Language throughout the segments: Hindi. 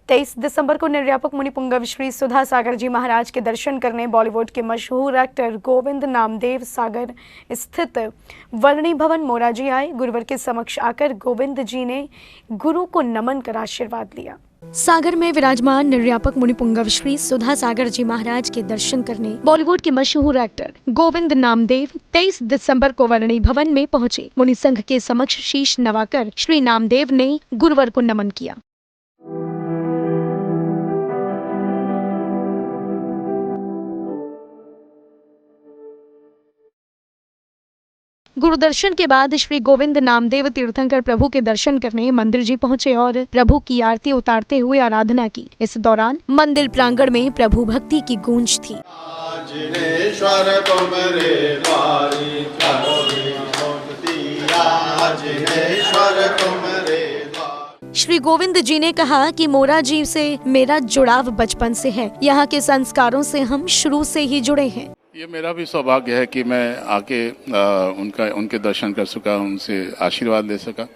23 दिसंबर को निर्यापक मुनि पुंगव श्री सुधा सागर जी महाराज के दर्शन करने बॉलीवुड के मशहूर एक्टर गोविंद नामदेव सागर स्थित वर्णी भवन मोराजी आए। गुरुवर के समक्ष आकर गोविंद जी ने गुरु को नमन कर आशीर्वाद लिया। सागर में विराजमान निर्यापक मुनि पुंगव श्री सुधा सागर जी महाराज के दर्शन करने बॉलीवुड के मशहूर एक्टर गोविंद नामदेव 23 दिसंबर को वर्णी भवन में पहुंचे। मुनि संघ के समक्ष शीश नवाकर श्री नामदेव ने गुरुवर को नमन किया। गुरु दर्शन के बाद श्री गोविंद नामदेव तीर्थंकर प्रभु के दर्शन करने मंदिर जी पहुंचे और प्रभु की आरती उतारते हुए आराधना की। इस दौरान मंदिर प्रांगण में प्रभु भक्ति की गूंज थी। श्री गोविंद जी ने कहा कि मोरा जी से मेरा जुड़ाव बचपन से है। यहाँ के संस्कारों से हम शुरू से ही जुड़े हैं। ये मेरा भी सौभाग्य है कि मैं आके उनके दर्शन कर सका, उनसे आशीर्वाद ले सका।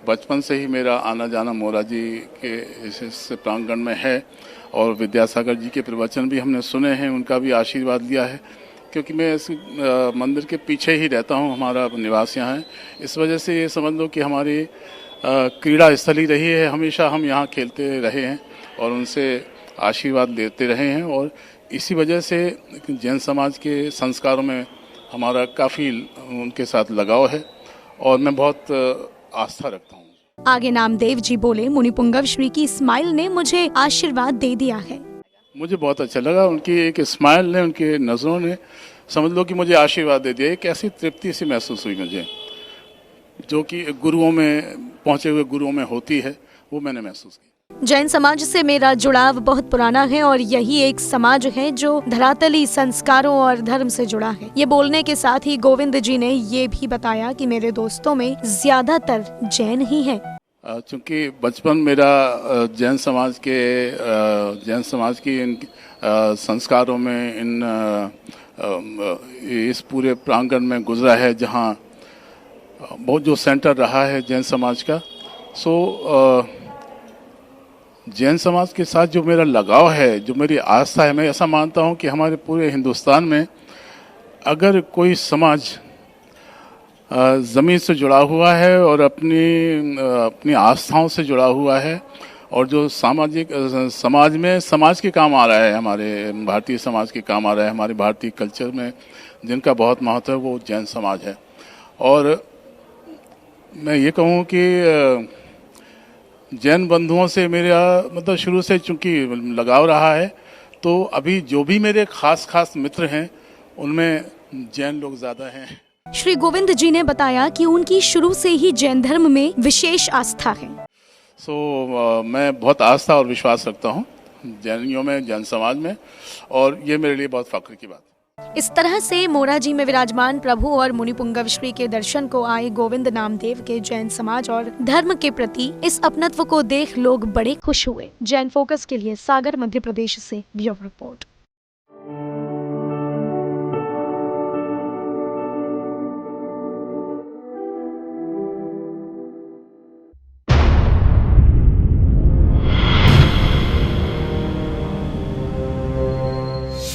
बचपन से ही मेरा आना जाना मोरा जी के इस प्रांगण में है और विद्यासागर जी के प्रवचन भी हमने सुने हैं, उनका भी आशीर्वाद लिया है। क्योंकि मैं इस मंदिर के पीछे ही रहता हूँ, हमारा निवास यहाँ है। इस वजह से ये समझ लो कि हमारी क्रीड़ा स्थली रही है। हमेशा हम यहाँ खेलते रहे हैं और उनसे आशीर्वाद लेते रहे हैं और इसी वजह से जैन समाज के संस्कारों में हमारा काफ़ी उनके साथ लगाव है और मैं बहुत आस्था रखता हूँ। आगे नामदेव जी बोले, मुनि पुंगव श्री की स्माइल ने मुझे आशीर्वाद दे दिया है। मुझे बहुत अच्छा लगा, उनकी एक स्माइल ने, उनके नज़रों ने समझ लो कि मुझे आशीर्वाद दे दिया। एक ऐसी तृप्ति सी महसूस हुई मुझे, जो कि गुरुओं में, पहुँचे हुए गुरुओं में होती है, वो मैंने महसूस की। जैन समाज से मेरा जुड़ाव बहुत पुराना है और यही एक समाज है जो धरातली संस्कारों और धर्म से जुड़ा है। ये बोलने के साथ ही गोविंद जी ने ये भी बताया कि मेरे दोस्तों में ज्यादातर जैन ही हैं। चूँकि बचपन मेरा जैन समाज की इन संस्कारों में, इस पूरे प्रांगण में गुजरा है, जहाँ बहुत जो सेंटर रहा है जैन समाज का। जैन समाज के साथ जो मेरा लगाव है, जो मेरी आस्था है, मैं ऐसा मानता हूँ कि हमारे पूरे हिंदुस्तान में अगर कोई समाज ज़मीन से जुड़ा हुआ है और अपनी आस्थाओं से जुड़ा हुआ है और जो समाज में समाज के काम आ रहा है, हमारे भारतीय समाज के काम आ रहा है, हमारे भारतीय कल्चर में जिनका बहुत महत्व है, वो जैन समाज है। और मैं ये कहूँ कि जैन बंधुओं से मेरा मतलब शुरू से चूंकि लगाव रहा है, तो अभी जो भी मेरे खास मित्र हैं उनमें जैन लोग ज़्यादा हैं। श्री गोविंद जी ने बताया कि उनकी शुरू से ही जैन धर्म में विशेष आस्था है। मैं बहुत आस्था और विश्वास रखता हूँ जैनियों में, जैन समाज में, और ये मेरे लिए बहुत फख्र की बात है। इस तरह से मोरा जी में विराजमान प्रभु और मुनि पुंगव श्री के दर्शन को आए गोविंद नामदेव के जैन समाज और धर्म के प्रति इस अपनत्व को देख लोग बड़े खुश हुए। जैन फोकस के लिए सागर, मध्य प्रदेश से ब्यूरो रिपोर्ट।